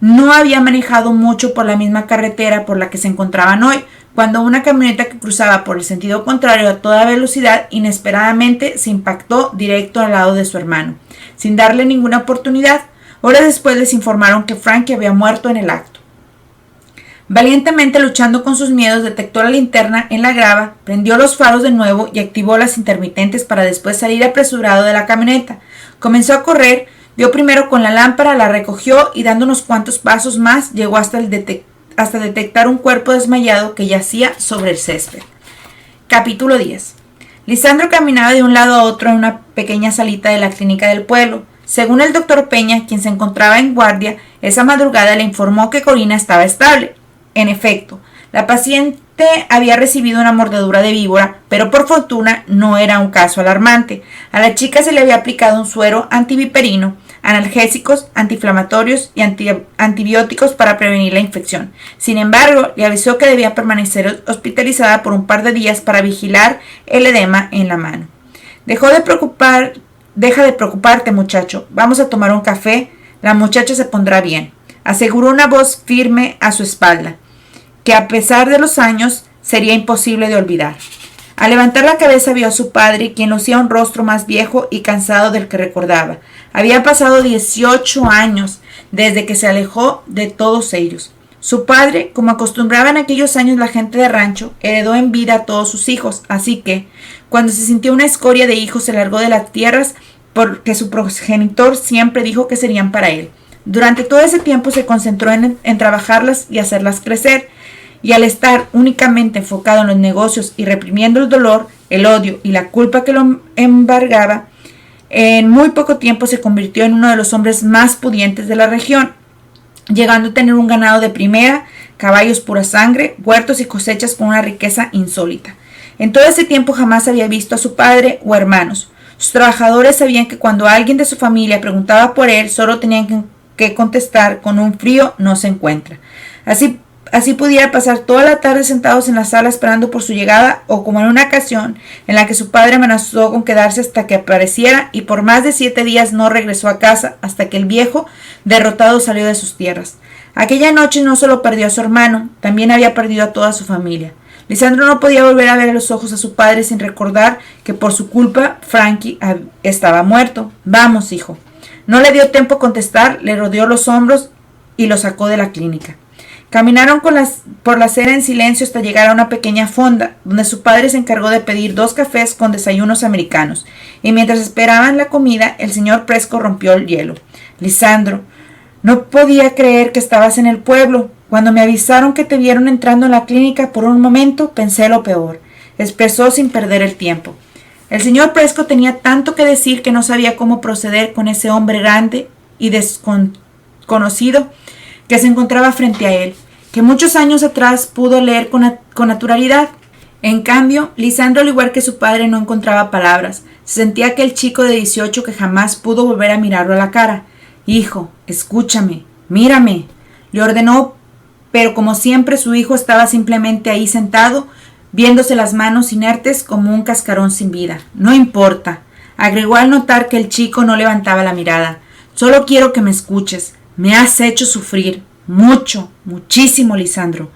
No había manejado mucho por la misma carretera por la que se encontraban hoy, cuando una camioneta que cruzaba por el sentido contrario a toda velocidad inesperadamente se impactó directo al lado de su hermano, sin darle ninguna oportunidad. Horas después les informaron que Frankie había muerto en el acto. Valientemente luchando con sus miedos, detectó la linterna en la grava, prendió los faros de nuevo y activó las intermitentes para después salir apresurado de la camioneta. Comenzó a correr, dio primero con la lámpara, la recogió y dando unos cuantos pasos más llegó hasta detectar un cuerpo desmayado que yacía sobre el césped. Capítulo 10. Lisandro caminaba de un lado a otro en una pequeña salita de la clínica del pueblo. Según el doctor Peña, quien se encontraba en guardia, esa madrugada le informó que Corina estaba estable. En efecto, la paciente había recibido una mordedura de víbora, pero por fortuna no era un caso alarmante. A la chica se le había aplicado un suero antiviperino, analgésicos, antiinflamatorios y antibióticos para prevenir la infección. Sin embargo, le avisó que debía permanecer hospitalizada por un par de días para vigilar el edema en la mano. Deja de preocuparte, muchacho. Vamos a tomar un café. La muchacha se pondrá bien, aseguró una voz firme a su espalda, que a pesar de los años sería imposible de olvidar. Al levantar la cabeza vio a su padre, quien lucía un rostro más viejo y cansado del que recordaba. Había pasado 18 años desde que se alejó de todos ellos. Su padre, como acostumbraba en aquellos años la gente de rancho, heredó en vida a todos sus hijos, así que, cuando se sintió una escoria de hijos, se largó de las tierras porque su progenitor siempre dijo que serían para él. Durante todo ese tiempo se concentró en trabajarlas y hacerlas crecer, y al estar únicamente enfocado en los negocios y reprimiendo el dolor, el odio y la culpa que lo embargaba, en muy poco tiempo se convirtió en uno de los hombres más pudientes de la región, llegando a tener un ganado de primera, caballos pura sangre, huertos y cosechas con una riqueza insólita. En todo ese tiempo jamás había visto a su padre o hermanos. Sus trabajadores sabían que cuando alguien de su familia preguntaba por él, solo tenían que contestar con un frío no se encuentra. Así pudiera pasar toda la tarde sentados en la sala esperando por su llegada, o como en una ocasión en la que su padre amenazó con quedarse hasta que apareciera y por más de 7 días no regresó a casa hasta que el viejo, derrotado, salió de sus tierras. Aquella noche no solo perdió a su hermano, también había perdido a toda su familia. Lisandro no podía volver a ver a los ojos a su padre sin recordar que por su culpa Frankie estaba muerto. Vamos, hijo. No le dio tiempo a contestar, le rodeó los hombros y lo sacó de la clínica. Caminaron por la acera en silencio hasta llegar a una pequeña fonda, donde su padre se encargó de pedir 2 cafés con desayunos americanos, y mientras esperaban la comida, el señor Prescott rompió el hielo. Lisandro, no podía creer que estabas en el pueblo. Cuando me avisaron que te vieron entrando en la clínica, por un momento pensé lo peor, expresó sin perder el tiempo. El señor Prescott tenía tanto que decir que no sabía cómo proceder con ese hombre grande y desconocido que se encontraba frente a él, que muchos años atrás pudo leer con naturalidad. En cambio, Lisandro, al igual que su padre, no encontraba palabras. Se sentía aquel chico de 18 que jamás pudo volver a mirarlo a la cara. Hijo, escúchame, mírame, le ordenó, pero como siempre su hijo estaba simplemente ahí sentado, viéndose las manos inertes como un cascarón sin vida. No importa, agregó al notar que el chico no levantaba la mirada. Solo quiero que me escuches. Me has hecho sufrir. Mucho, muchísimo, Lisandro.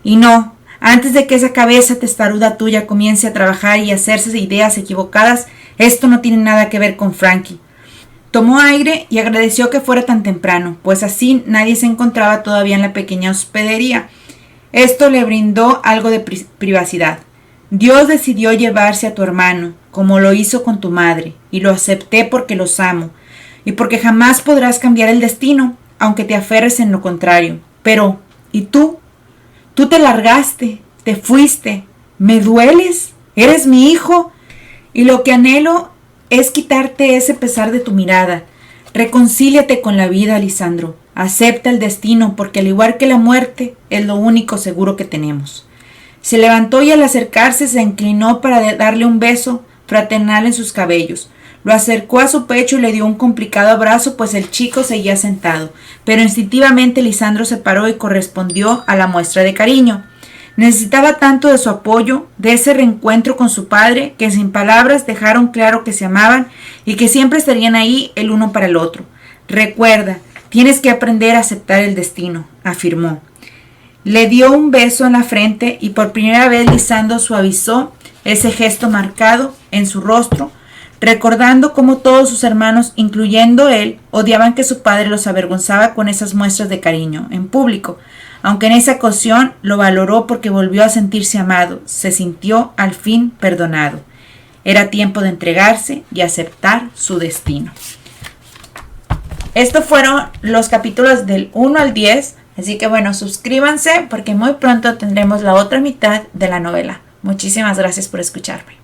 Y no, antes de que esa cabeza testaruda tuya comience a trabajar y a hacerse ideas equivocadas, esto no tiene nada que ver con Frankie. Tomó aire y agradeció que fuera tan temprano, pues así nadie se encontraba todavía en la pequeña hospedería. Esto le brindó algo de privacidad. Dios decidió llevarse a tu hermano, como lo hizo con tu madre, y lo acepté porque los amo, y porque jamás podrás cambiar el destino, aunque te aferres en lo contrario. Pero, ¿y tú? Tú te largaste, te fuiste. ¿Me dueles? ¿Eres mi hijo? Y lo que anhelo es quitarte ese pesar de tu mirada. Reconcíliate con la vida, Lisandro. Acepta el destino, porque al igual que la muerte, es lo único seguro que tenemos. Se levantó y al acercarse se inclinó para darle un beso fraternal en sus cabellos. Lo acercó a su pecho y le dio un complicado abrazo, pues el chico seguía sentado, pero instintivamente Lisandro se paró y correspondió a la muestra de cariño. Necesitaba tanto de su apoyo, de ese reencuentro con su padre, que sin palabras dejaron claro que se amaban y que siempre estarían ahí el uno para el otro. Recuerda, tienes que aprender a aceptar el destino, afirmó. Le dio un beso en la frente y por primera vez Lisandro suavizó ese gesto marcado en su rostro, recordando cómo todos sus hermanos, incluyendo él, odiaban que su padre los avergonzaba con esas muestras de cariño en público, aunque en esa ocasión lo valoró porque volvió a sentirse amado, se sintió al fin perdonado. Era tiempo de entregarse y aceptar su destino. Estos fueron los capítulos del 1 al 10, así que bueno, suscríbanse porque muy pronto tendremos la otra mitad de la novela. Muchísimas gracias por escucharme.